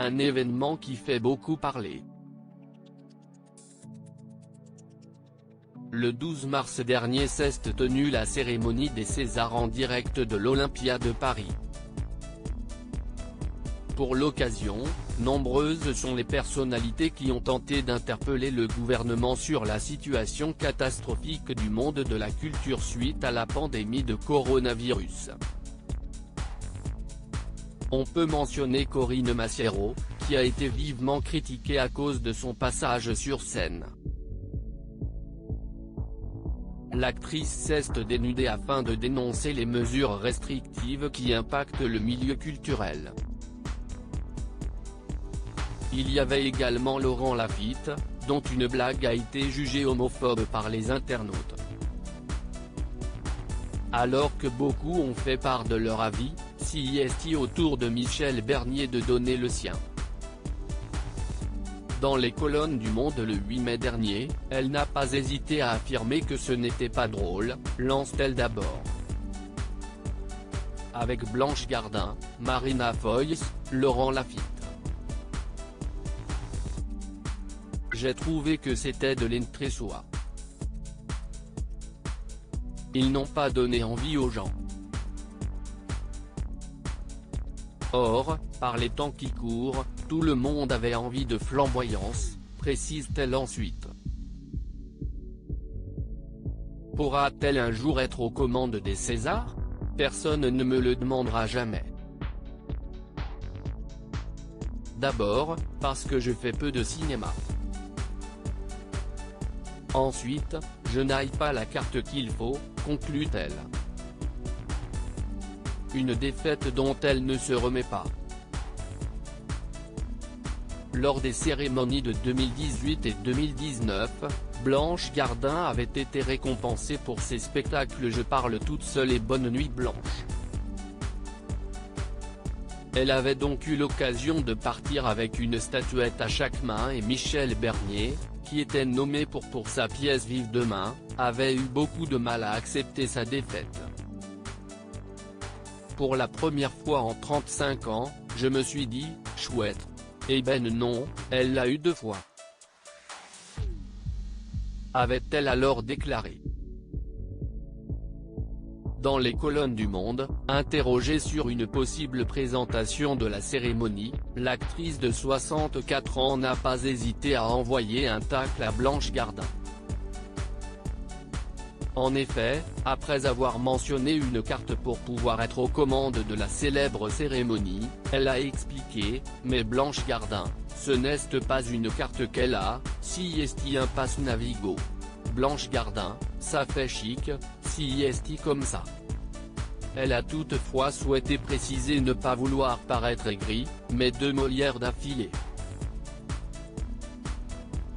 un événement qui fait beaucoup parler. Le 12 mars dernier s'est tenue la cérémonie des Césars en direct de l'Olympia de Paris. Pour l'occasion, nombreuses sont les personnalités qui ont tenté d'interpeller le gouvernement sur la situation catastrophique du monde de la culture suite à la pandémie de coronavirus. On peut mentionner Corinne Massiero, qui a été vivement critiquée à cause de son passage sur scène. L'actrice s'est dénudée afin de dénoncer les mesures restrictives qui impactent le milieu culturel. Il y avait également Laurent Lafitte, dont une blague a été jugée homophobe par les internautes. Alors que beaucoup ont fait part de leur avis, c'est au tour de Michel Bernier de donner le sien. Dans les colonnes du Monde le 8 mai dernier, elle n'a pas hésité à affirmer que ce n'était pas drôle, lance-t-elle d'abord. Avec Blanche Gardin, Marina Foïs, Laurent Lafitte. J'ai trouvé que c'était de l'entre-soi. Ils n'ont pas donné envie aux gens. Or, par les temps qui courent, tout le monde avait envie de flamboyance, précise-t-elle ensuite. Pourra-t-elle un jour être aux commandes des Césars? Personne ne me le demandera jamais. D'abord, parce que je fais peu de cinéma. Ensuite, je n'aille pas la carte qu'il faut, conclut-elle. Une défaite dont elle ne se remet pas. Lors des cérémonies de 2018 et 2019, Blanche Gardin avait été récompensée pour ses spectacles Je parle toute seule et Bonne nuit Blanche. Elle avait donc eu l'occasion de partir avec une statuette à chaque main et Michel Bernier, qui était nommé pour sa pièce Vive demain, avait eu beaucoup de mal à accepter sa défaite. Pour la première fois en 35 ans, je me suis dit, chouette. Eh ben non, elle l'a eu 2 fois. Avait-elle alors déclaré. Dans les colonnes du Monde, interrogée sur une possible présentation de la cérémonie, l'actrice de 64 ans n'a pas hésité à envoyer un tacle à Blanche Gardin. En effet, après avoir mentionné une carte pour pouvoir être aux commandes de la célèbre cérémonie, elle a expliqué, mais Blanche Gardin, ce n'est pas une carte qu'elle a, si est un passe Navigo. Blanche Gardin, ça fait chic, si est comme ça. Elle a toutefois souhaité préciser ne pas vouloir paraître aigrie, mais 2 Molières d'affilée.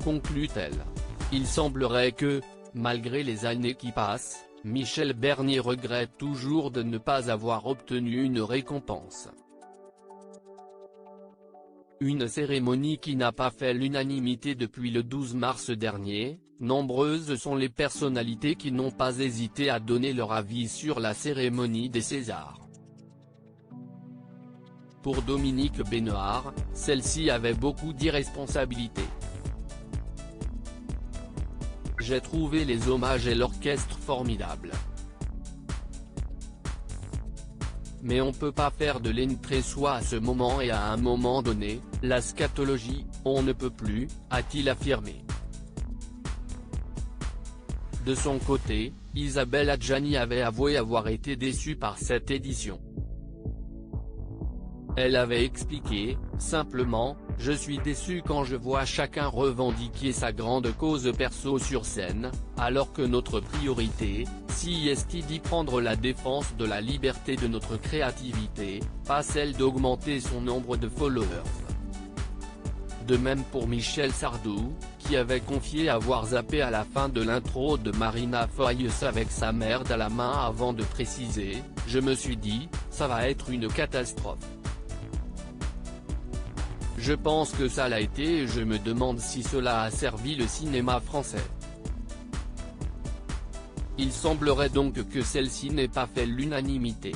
Conclut-elle. Il semblerait que, malgré les années qui passent, Michel Bernier regrette toujours de ne pas avoir obtenu une récompense. Une cérémonie qui n'a pas fait l'unanimité depuis le 12 mars dernier, nombreuses sont les personnalités qui n'ont pas hésité à donner leur avis sur la cérémonie des Césars. Pour Dominique Besnehard, celle-ci avait beaucoup d'irresponsabilité. J'ai trouvé les hommages et l'orchestre formidables. Mais on peut pas faire de l'entre-soi à ce moment et à un moment donné, la scatologie, on ne peut plus, a-t-il affirmé. De son côté, Isabelle Adjani avait avoué avoir été déçue par cette édition. Elle avait expliqué, simplement, je suis déçue quand je vois chacun revendiquer sa grande cause perso sur scène, alors que notre priorité, si est d'y prendre la défense de la liberté de notre créativité, pas celle d'augmenter son nombre de followers. De même pour Michel Sardou, qui avait confié avoir zappé à la fin de l'intro de Marina Foïs avec sa merde à la main avant de préciser, je me suis dit, ça va être une catastrophe. Je pense que ça l'a été et je me demande si cela a servi le cinéma français. Il semblerait donc que celle-ci n'ait pas fait l'unanimité.